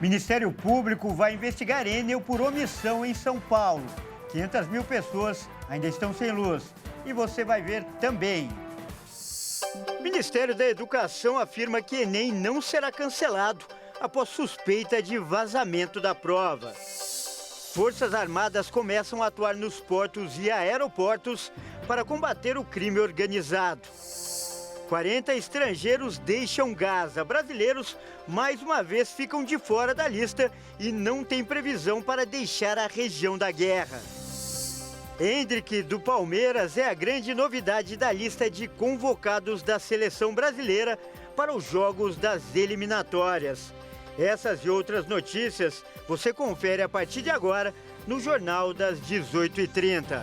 Ministério Público vai investigar Enel por omissão em São Paulo. 500 mil pessoas ainda estão sem luz. E você vai ver também. O Ministério da Educação afirma que Enem não será cancelado após suspeita de vazamento da prova. Forças Armadas começam a atuar nos portos e aeroportos para combater o crime organizado. 40 estrangeiros deixam Gaza. Brasileiros, mais uma vez, ficam de fora da lista e não tem previsão para deixar a região da guerra. Hendrick, do Palmeiras, é a grande novidade da lista de convocados da seleção brasileira para os jogos das eliminatórias. Essas e outras notícias você confere a partir de agora no Jornal das 18h30.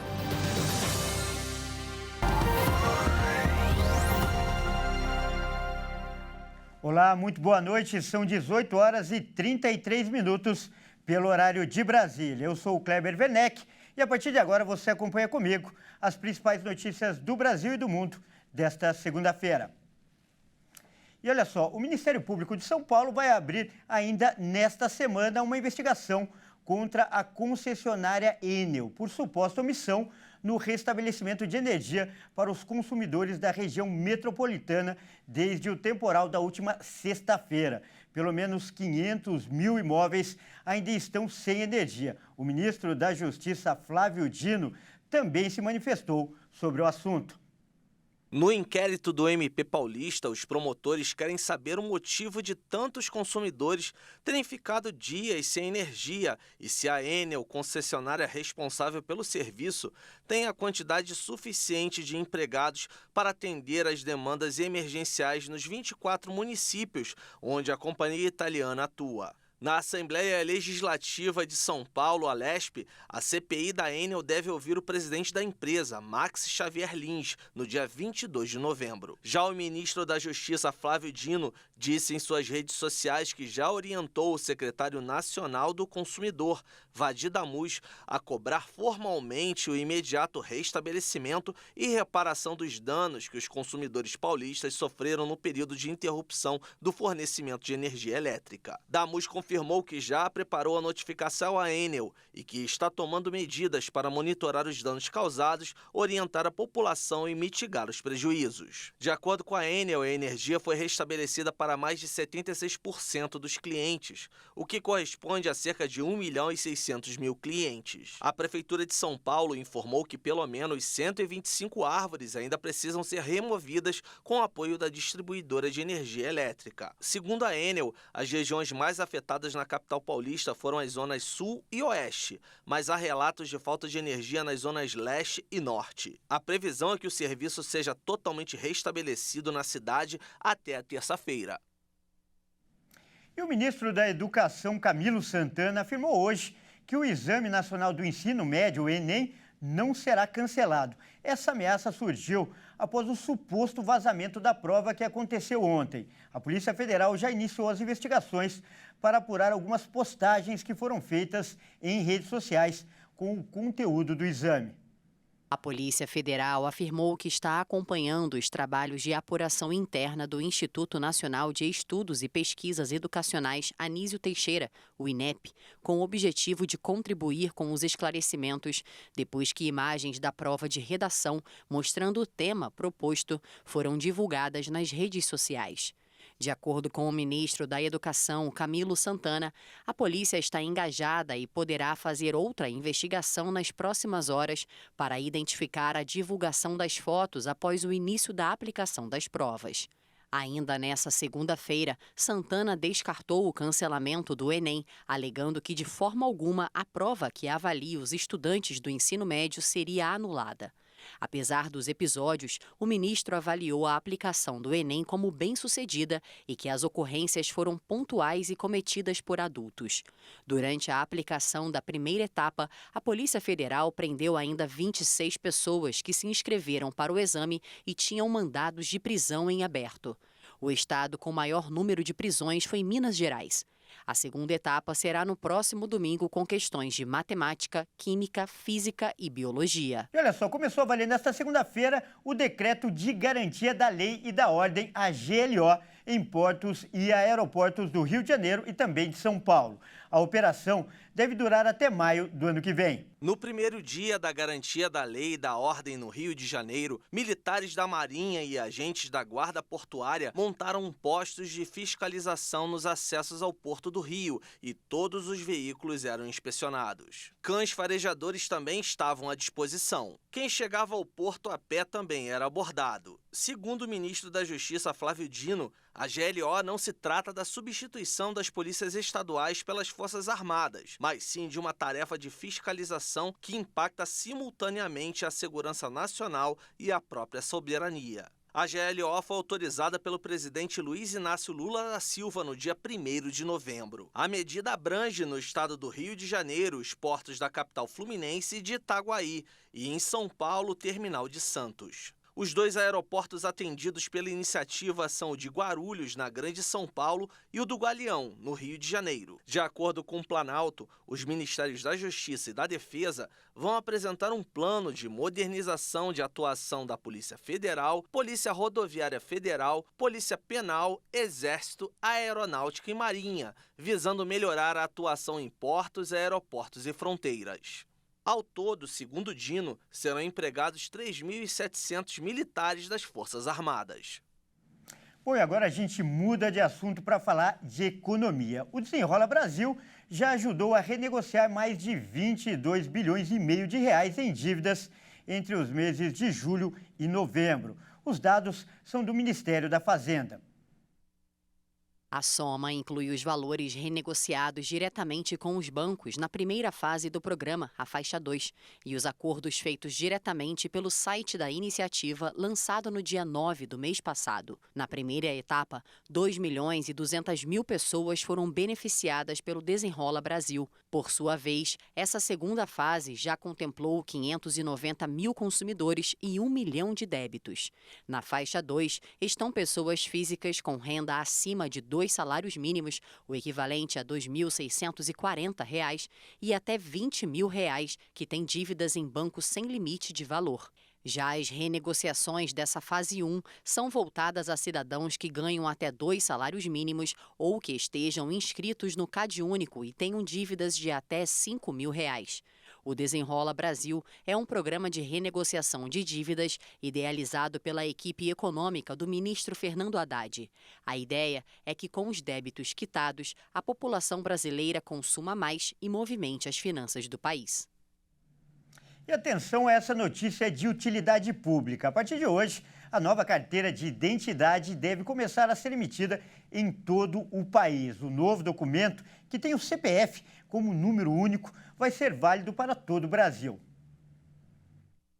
Olá, muito boa noite. São 18 horas e 33 minutos pelo horário de Brasília. Eu sou o Kleber Werneck e a partir de agora você acompanha comigo as principais notícias do Brasil e do mundo desta segunda-feira. E olha só, o Ministério Público de São Paulo vai abrir ainda nesta semana uma investigação contra a concessionária Enel por suposta omissão no restabelecimento de energia para os consumidores da região metropolitana desde o temporal da última sexta-feira. Pelo menos 500 mil imóveis ainda estão sem energia. O ministro da Justiça, Flávio Dino, também se manifestou sobre o assunto. No inquérito do MP Paulista, os promotores querem saber o motivo de tantos consumidores terem ficado dias sem energia e se a Enel, concessionária responsável pelo serviço, tem a quantidade suficiente de empregados para atender às demandas emergenciais nos 24 municípios onde a companhia italiana atua. Na Assembleia Legislativa de São Paulo, a Lesp, a CPI da Enel deve ouvir o presidente da empresa, Max Xavier Lins, no dia 22 de novembro. Já o ministro da Justiça, Flávio Dino, disse em suas redes sociais que já orientou o secretário nacional do consumidor, Vadi Damus, a cobrar formalmente o imediato restabelecimento e reparação dos danos que os consumidores paulistas sofreram no período de interrupção do fornecimento de energia elétrica. Damus confirmou que já preparou a notificação à Enel e que está tomando medidas para monitorar os danos causados, orientar a população e mitigar os prejuízos. De acordo com a Enel, a energia foi restabelecida para mais de 76% dos clientes, o que corresponde a cerca de 1.600.000 clientes. A Prefeitura de São Paulo informou que pelo menos 125 árvores ainda precisam ser removidas com o apoio da distribuidora de energia elétrica. Segundo a Enel, as regiões mais afetadas na capital paulista foram as zonas sul e oeste, mas há relatos de falta de energia nas zonas leste e norte. A previsão é que o serviço seja totalmente restabelecido na cidade até a terça-feira. E o ministro da Educação, Camilo Santana, afirmou hoje que o Exame Nacional do Ensino Médio, o Enem, não será cancelado. Essa ameaça surgiu após o suposto vazamento da prova que aconteceu ontem. A Polícia Federal já iniciou as investigações para apurar algumas postagens que foram feitas em redes sociais com o conteúdo do exame. A Polícia Federal afirmou que está acompanhando os trabalhos de apuração interna do Instituto Nacional de Estudos e Pesquisas Educacionais Anísio Teixeira, o INEP, com o objetivo de contribuir com os esclarecimentos depois que imagens da prova de redação mostrando o tema proposto foram divulgadas nas redes sociais. De acordo com o ministro da Educação, Camilo Santana, a polícia está engajada e poderá fazer outra investigação nas próximas horas para identificar a divulgação das fotos após o início da aplicação das provas. Ainda nessa segunda-feira, Santana descartou o cancelamento do Enem, alegando que de forma alguma a prova que avalia os estudantes do ensino médio seria anulada. Apesar dos episódios, o ministro avaliou a aplicação do Enem como bem-sucedida e que as ocorrências foram pontuais e cometidas por adultos. Durante a aplicação da primeira etapa, a Polícia Federal prendeu ainda 26 pessoas que se inscreveram para o exame e tinham mandados de prisão em aberto. O estado com maior número de prisões foi Minas Gerais. A segunda etapa será no próximo domingo com questões de matemática, química, física e biologia. E olha só, começou a valer nesta segunda-feira o Decreto de Garantia da Lei e da Ordem, a GLO, em portos e aeroportos do Rio de Janeiro e também de São Paulo. A operação deve durar até maio do ano que vem. No primeiro dia da garantia da lei e da ordem no Rio de Janeiro, militares da Marinha e agentes da Guarda Portuária montaram postos de fiscalização nos acessos ao Porto do Rio e todos os veículos eram inspecionados. Cães farejadores também estavam à disposição. Quem chegava ao porto a pé também era abordado. Segundo o ministro da Justiça, Flávio Dino, a GLO não se trata da substituição das polícias estaduais pelas Forças Armadas, mas sim de uma tarefa de fiscalização que impacta simultaneamente a segurança nacional e a própria soberania. A GLO foi autorizada pelo presidente Luiz Inácio Lula da Silva no dia 1º de novembro. A medida abrange no estado do Rio de Janeiro os portos da capital fluminense e de Itaguaí e em São Paulo o terminal de Santos. Os 2 aeroportos atendidos pela iniciativa são o de Guarulhos, na Grande São Paulo, e o do Galeão, no Rio de Janeiro. De acordo com o Planalto, os Ministérios da Justiça e da Defesa vão apresentar um plano de modernização de atuação da Polícia Federal, Polícia Rodoviária Federal, Polícia Penal, Exército, Aeronáutica e Marinha, visando melhorar a atuação em portos, aeroportos e fronteiras. Ao todo, segundo Dino, serão empregados 3.700 militares das Forças Armadas. Bom, e agora a gente muda de assunto para falar de economia. O Desenrola Brasil já ajudou a renegociar mais de 22 bilhões e meio de reais em dívidas entre os meses de julho e novembro. Os dados são do Ministério da Fazenda. A soma inclui os valores renegociados diretamente com os bancos na primeira fase do programa, a faixa 2, e os acordos feitos diretamente pelo site da iniciativa, lançado no dia 9 do mês passado. Na primeira etapa, 2.200.000 pessoas foram beneficiadas pelo Desenrola Brasil. Por sua vez, essa segunda fase já contemplou 590.000 consumidores e 1 milhão de débitos. Na faixa 2, estão pessoas físicas com renda acima de 2 salários mínimos, o equivalente a R$ 2.640, e até R$ 20.000, que têm dívidas em bancos sem limite de valor. Já as renegociações dessa fase 1 são voltadas a cidadãos que ganham até 2 salários mínimos ou que estejam inscritos no CadÚnico e tenham dívidas de até R$ 5.000. O Desenrola Brasil é um programa de renegociação de dívidas idealizado pela equipe econômica do ministro Fernando Haddad. A ideia é que, com os débitos quitados, a população brasileira consuma mais e movimente as finanças do país. E atenção a essa notícia de utilidade pública. A partir de hoje, a nova carteira de identidade deve começar a ser emitida em todo o país. O novo documento, que tem o CPF como número único, vai ser válido para todo o Brasil.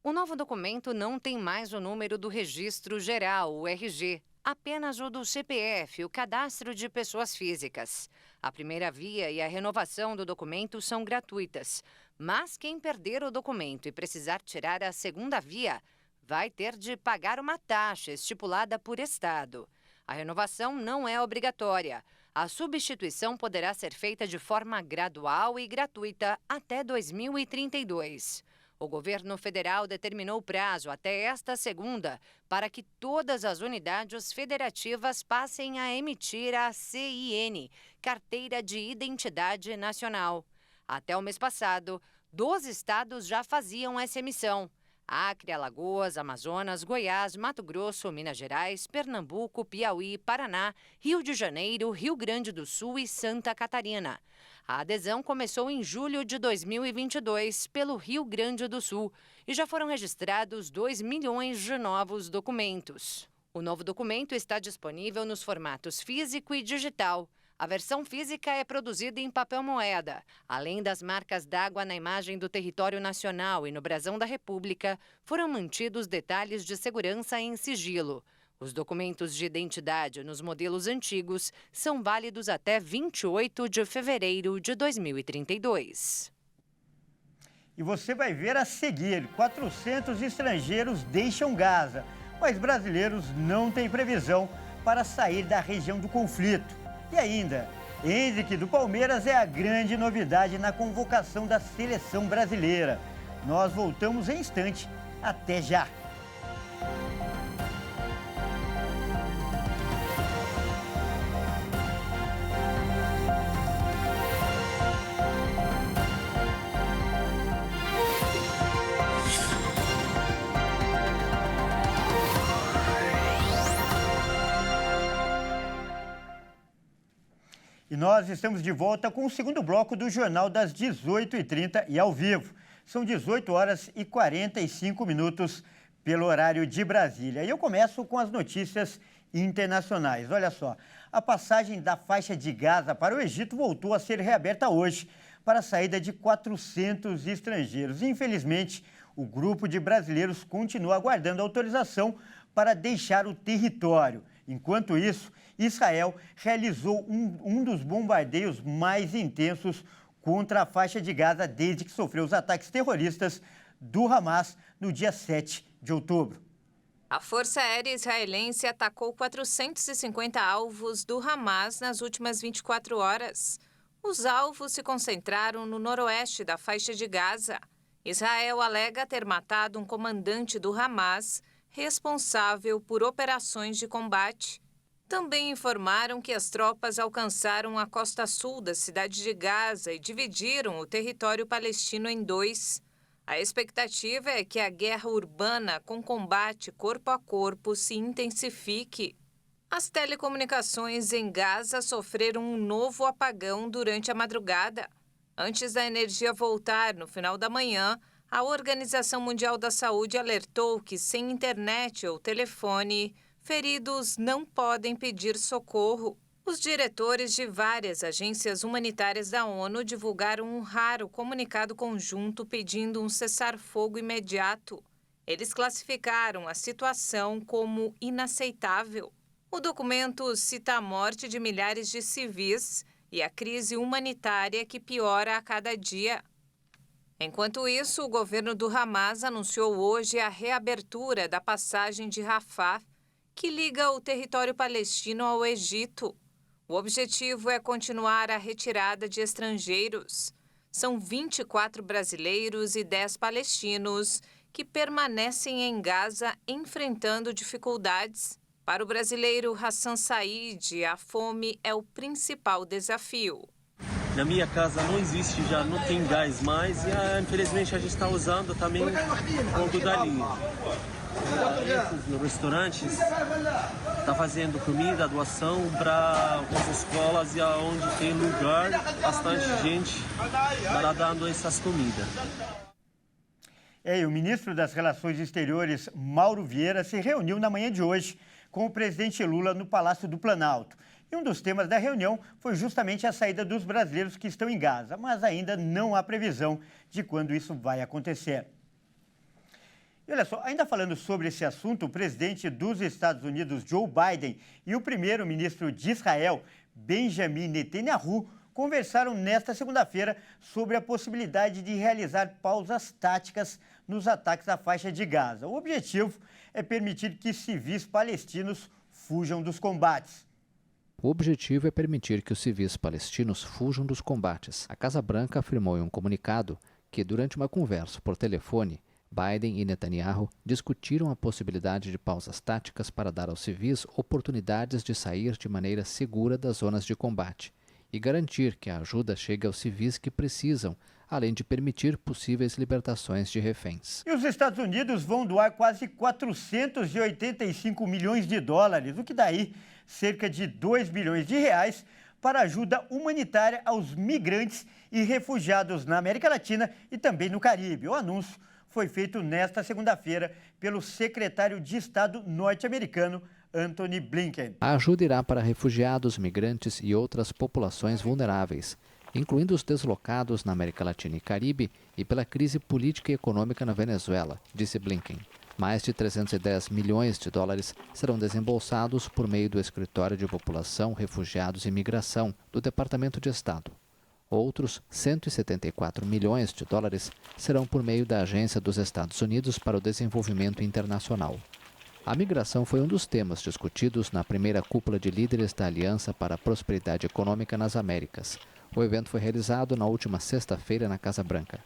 O novo documento não tem mais o número do Registro Geral, o RG, apenas o do CPF, o Cadastro de Pessoas Físicas. A primeira via e a renovação do documento são gratuitas, mas quem perder o documento e precisar tirar a segunda via vai ter de pagar uma taxa estipulada por estado. A renovação não é obrigatória. A substituição poderá ser feita de forma gradual e gratuita até 2032. O governo federal determinou o prazo até esta segunda para que todas as unidades federativas passem a emitir a CIN, Carteira de Identidade Nacional. Até o mês passado, 12 estados já faziam essa emissão: Acre, Alagoas, Amazonas, Goiás, Mato Grosso, Minas Gerais, Pernambuco, Piauí, Paraná, Rio de Janeiro, Rio Grande do Sul e Santa Catarina. A adesão começou em julho de 2022 pelo Rio Grande do Sul e já foram registrados 2 milhões de novos documentos. O novo documento está disponível nos formatos físico e digital. A versão física é produzida em papel moeda. Além das marcas d'água na imagem do território nacional e no brasão da República, foram mantidos detalhes de segurança em sigilo. Os documentos de identidade nos modelos antigos são válidos até 28 de fevereiro de 2032. E você vai ver a seguir: 400 estrangeiros deixam Gaza, mas brasileiros não têm previsão para sair da região do conflito. E ainda, Henrique do Palmeiras é a grande novidade na convocação da seleção brasileira. Nós voltamos em instante. Até já! E nós estamos de volta com o segundo bloco do Jornal das 18h30 e ao vivo. São 18 horas e 45 minutos pelo horário de Brasília. E eu começo com as notícias internacionais. Olha só, a passagem da faixa de Gaza para o Egito voltou a ser reaberta hoje para a saída de 400 estrangeiros. Infelizmente, o grupo de brasileiros continua aguardando autorização para deixar o território. Enquanto isso, Israel realizou um dos bombardeios mais intensos contra a faixa de Gaza desde que sofreu os ataques terroristas do Hamas no dia 7 de outubro. A Força Aérea Israelense atacou 450 alvos do Hamas nas últimas 24 horas. Os alvos se concentraram no noroeste da faixa de Gaza. Israel alega ter matado um comandante do Hamas responsável por operações de combate. Também informaram que as tropas alcançaram a costa sul da cidade de Gaza e dividiram o território palestino em dois. A expectativa é que a guerra urbana com combate corpo a corpo se intensifique. As telecomunicações em Gaza sofreram um novo apagão durante a madrugada. Antes da energia voltar no final da manhã, a Organização Mundial da Saúde alertou que sem internet ou telefone, feridos não podem pedir socorro. Os diretores de várias agências humanitárias da ONU divulgaram um raro comunicado conjunto pedindo um cessar-fogo imediato. Eles classificaram a situação como inaceitável. O documento cita a morte de milhares de civis e a crise humanitária que piora a cada dia. Enquanto isso, o governo do Hamas anunciou hoje a reabertura da passagem de Rafah, que liga o território palestino ao Egito. O objetivo é continuar a retirada de estrangeiros. São 24 brasileiros e 10 palestinos que permanecem em Gaza enfrentando dificuldades. Para o brasileiro Hassan Said, a fome é o principal desafio. Na minha casa não existe, já não tem gás mais e infelizmente a gente está usando também o da linha. Nos restaurantes está fazendo comida, doação para as escolas e aonde tem lugar, bastante gente está dando essas comidas. E o ministro das Relações Exteriores, Mauro Vieira, se reuniu na manhã de hoje com o presidente Lula no Palácio do Planalto. E um dos temas da reunião foi justamente a saída dos brasileiros que estão em Gaza, mas ainda não há previsão de quando isso vai acontecer. E olha só, ainda falando sobre esse assunto, o presidente dos Estados Unidos, Joe Biden, e o primeiro-ministro de Israel, Benjamin Netanyahu, conversaram nesta segunda-feira sobre a possibilidade de realizar pausas táticas nos ataques à faixa de Gaza. O objetivo é permitir que civis palestinos fujam dos combates. O objetivo é permitir que os civis palestinos fujam dos combates. A Casa Branca afirmou em um comunicado que, durante uma conversa por telefone, Biden e Netanyahu discutiram a possibilidade de pausas táticas para dar aos civis oportunidades de sair de maneira segura das zonas de combate e garantir que a ajuda chegue aos civis que precisam, além de permitir possíveis libertações de reféns. E os Estados Unidos vão doar quase 485 milhões de dólares, o que daí cerca de 2 bilhões de reais, para ajuda humanitária aos migrantes e refugiados na América Latina e também no Caribe. O anúncio foi feito nesta segunda-feira pelo secretário de Estado norte-americano, Antony Blinken. A ajuda irá para refugiados, migrantes e outras populações vulneráveis, incluindo os deslocados na América Latina e Caribe e pela crise política e econômica na Venezuela, disse Blinken. Mais de 310 milhões de dólares serão desembolsados por meio do Escritório de População, Refugiados e Migração do Departamento de Estado. Outros 174 milhões de dólares serão por meio da Agência dos Estados Unidos para o Desenvolvimento Internacional. A migração foi um dos temas discutidos na primeira cúpula de líderes da Aliança para a Prosperidade Econômica nas Américas. O evento foi realizado na última sexta-feira na Casa Branca.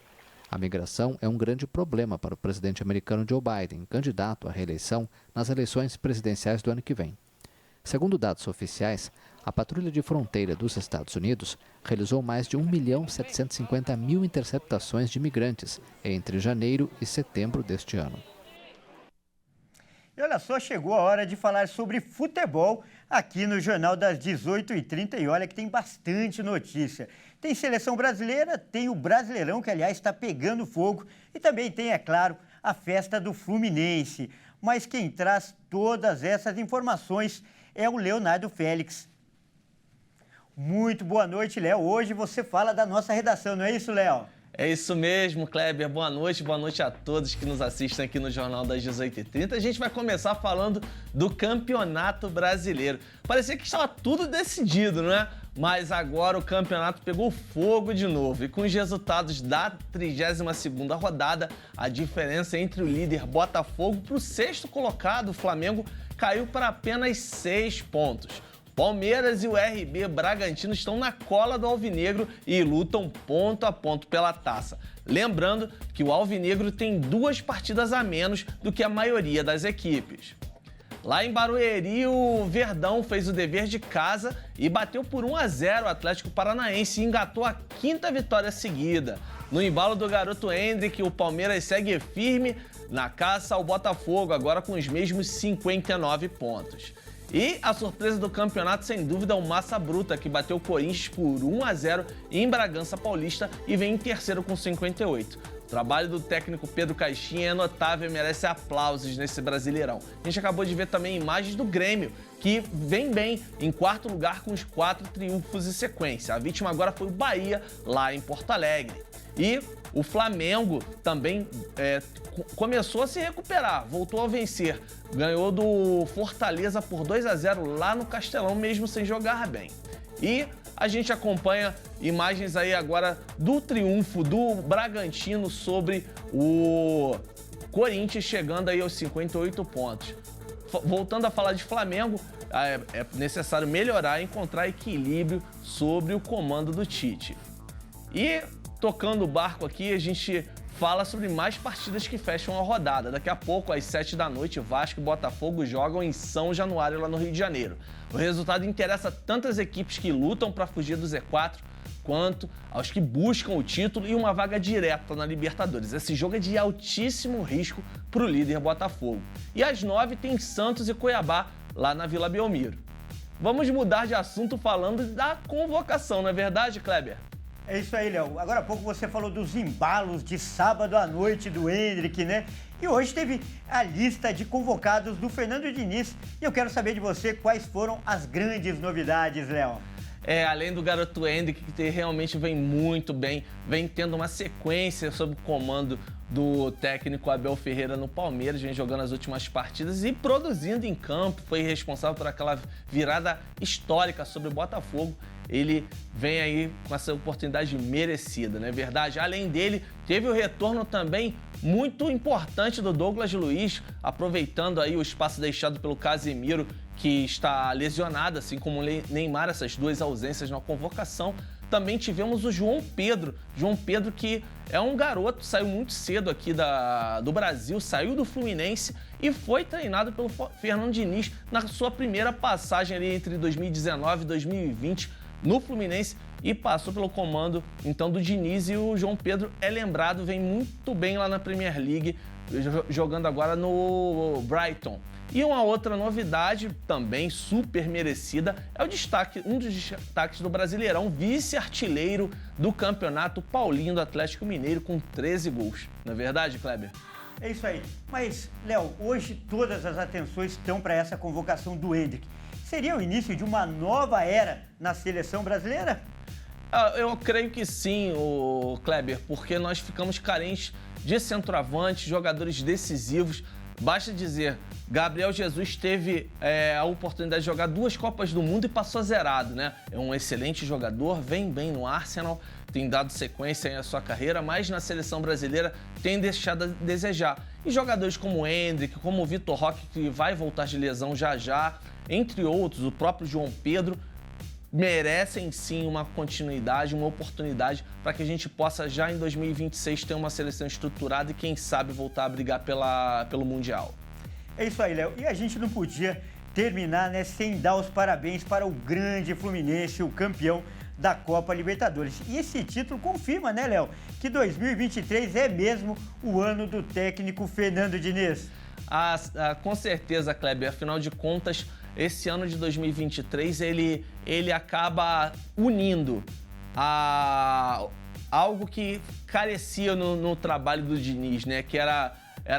A migração é um grande problema para o presidente americano Joe Biden, candidato à reeleição nas eleições presidenciais do ano que vem. Segundo dados oficiais, a Patrulha de Fronteira dos Estados Unidos realizou mais de 1.750.000 interceptações de imigrantes entre janeiro e setembro deste ano. E olha só, chegou a hora de falar sobre futebol aqui no Jornal das 18h30 e olha que tem bastante notícia. Tem seleção brasileira, tem o Brasileirão, que aliás está pegando fogo, e também tem, é claro, a festa do Fluminense. Mas quem traz todas essas informações é o Leonardo Félix. Muito boa noite, Léo. Hoje você fala da nossa redação, não é isso, Léo? É isso mesmo, Kleber. Boa noite a todos que nos assistem aqui no Jornal das 18h30. A gente vai começar falando do Campeonato Brasileiro. Parecia que estava tudo decidido, não é? Mas agora o campeonato pegou fogo de novo. E com os resultados da 32ª rodada, a diferença entre o líder Botafogo para o sexto colocado, o Flamengo, caiu para apenas 6 pontos. Palmeiras e o RB Bragantino estão na cola do Alvinegro e lutam ponto a ponto pela taça. Lembrando que o Alvinegro tem 2 partidas a menos do que a maioria das equipes. Lá em Barueri, o Verdão fez o dever de casa e bateu por 1-0 o Atlético Paranaense e engatou a 5ª vitória seguida. No embalo do garoto Hendrick, o Palmeiras segue firme na caça ao Botafogo, agora com os mesmos 59 pontos. E a surpresa do campeonato, sem dúvida, é o Massa Bruta, que bateu o Corinthians por 1-0 em Bragança Paulista e vem em terceiro com 58. O trabalho do técnico Pedro Caixinha é notável e merece aplausos nesse Brasileirão. A gente acabou de ver também imagens do Grêmio, que vem bem em 4º lugar com os 4 triunfos em sequência. A vítima agora foi o Bahia, lá em Porto Alegre. E o Flamengo também começou a se recuperar, voltou a vencer. Ganhou do Fortaleza por 2-0 lá no Castelão, mesmo sem jogar bem. E a gente acompanha imagens aí agora do triunfo do Bragantino sobre o Corinthians, chegando aí aos 58 pontos. Voltando a falar de Flamengo, é necessário melhorar e encontrar equilíbrio sobre o comando do Tite. E tocando o barco aqui, a gente fala sobre mais partidas que fecham a rodada. Daqui a pouco, às 7 da noite, Vasco e Botafogo jogam em São Januário, lá no Rio de Janeiro. O resultado interessa tanto às equipes que lutam para fugir do Z4, quanto aos que buscam o título e uma vaga direta na Libertadores. Esse jogo é de altíssimo risco para o líder Botafogo. E às 9 tem Santos e Cuiabá, lá na Vila Belmiro. Vamos mudar de assunto falando da convocação, não é verdade, Kleber? É isso aí, Léo. Agora há pouco você falou dos embalos de sábado à noite do Hendrick, né? E hoje teve a lista de convocados do Fernando Diniz. E eu quero saber de você quais foram as grandes novidades, Léo. Além do garoto Hendrick, que realmente vem muito bem, vem tendo uma sequência sob o comando do técnico Abel Ferreira no Palmeiras, vem jogando as últimas partidas e produzindo em campo, foi responsável por aquela virada histórica sobre o Botafogo. Ele vem aí com essa oportunidade merecida, não é verdade? Além dele, teve o retorno também muito importante do Douglas Luiz, aproveitando aí o espaço deixado pelo Casemiro, que está lesionado, assim como o Neymar, essas 2 ausências na convocação. Também tivemos o João Pedro, que é um garoto, saiu muito cedo aqui do Brasil, saiu do Fluminense e foi treinado pelo Fernando Diniz na sua primeira passagem ali entre 2019 e 2020 no Fluminense e passou pelo comando então do Diniz. E o João Pedro é lembrado, vem muito bem lá na Premier League, jogando agora no Brighton. E uma outra novidade, também super merecida, é um dos destaques do Brasileirão, vice-artilheiro do Campeonato Paulinho do Atlético Mineiro, com 13 gols. Não é verdade, Kleber? É isso aí. Mas, Léo, hoje todas as atenções estão para essa convocação do Hendrick. Seria o início de uma nova era na seleção brasileira? Eu creio que sim, Kleber, porque nós ficamos carentes de centroavantes, jogadores decisivos. Basta dizer, Gabriel Jesus teve a oportunidade de jogar 2 Copas do Mundo e passou zerado, né? É um excelente jogador, vem bem no Arsenal, tem dado sequência à sua carreira, mas na seleção brasileira tem deixado a desejar. E jogadores como o Hendrick, como o Vitor Roque, que vai voltar de lesão já, entre outros, o próprio João Pedro, merecem sim uma continuidade, uma oportunidade para que a gente possa já em 2026 ter uma seleção estruturada e quem sabe voltar a brigar pelo Mundial. É isso aí, Léo. E a gente não podia terminar, né, sem dar os parabéns para o grande Fluminense, o campeão da Copa Libertadores. E esse título confirma, né, Léo, que 2023 é mesmo o ano do técnico Fernando Diniz. Com certeza, Kleber, afinal de contas, esse ano de 2023 ele acaba unindo algo que carecia no trabalho do Diniz, né? Que era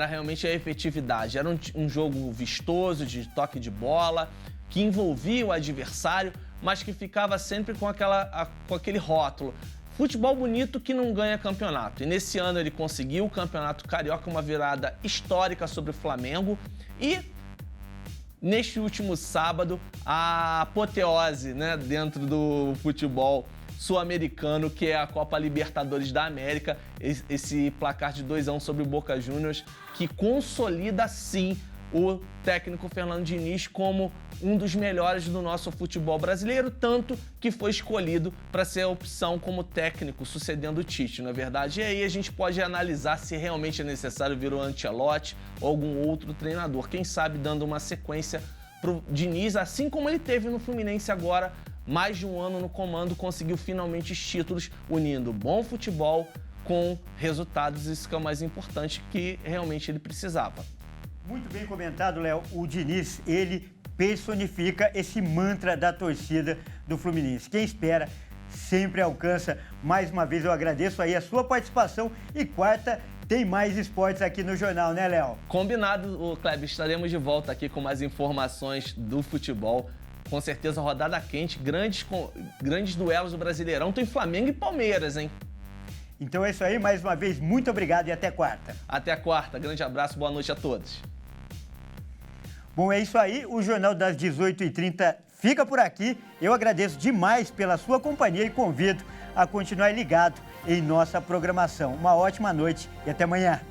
realmente a efetividade. Era um jogo vistoso, de toque de bola, que envolvia o adversário, mas que ficava sempre com aquele rótulo. Futebol bonito que não ganha campeonato. E nesse ano ele conseguiu o Campeonato Carioca, uma virada histórica sobre o Flamengo. E neste último sábado, a apoteose, né, dentro do futebol sul-americano, que é a Copa Libertadores da América, esse placar de 2-1 sobre o Boca Juniors, que consolida, sim, o técnico Fernando Diniz como um dos melhores do nosso futebol brasileiro, tanto que foi escolhido para ser a opção como técnico, sucedendo o Tite, não é verdade? E aí a gente pode analisar se realmente é necessário vir o Ancelotti ou algum outro treinador, quem sabe dando uma sequência para o Diniz, assim como ele teve no Fluminense agora, mais de um ano no comando, conseguiu finalmente os títulos, unindo bom futebol com resultados, isso que é o mais importante, que realmente ele precisava. Muito bem comentado, Léo. O Diniz, ele personifica esse mantra da torcida do Fluminense. Quem espera sempre alcança. Mais uma vez eu agradeço aí a sua participação e quarta tem mais esportes aqui no jornal, né, Léo? Combinado, Kleber. Estaremos de volta aqui com mais informações do futebol. Com certeza, rodada quente, grandes duelos do Brasileirão. Tem Flamengo e Palmeiras, hein? Então é isso aí. Mais uma vez, muito obrigado e até quarta. Até quarta. Grande abraço, boa noite a todos. Bom, é isso aí. O Jornal das 18h30 fica por aqui. Eu agradeço demais pela sua companhia e convido a continuar ligado em nossa programação. Uma ótima noite e até amanhã.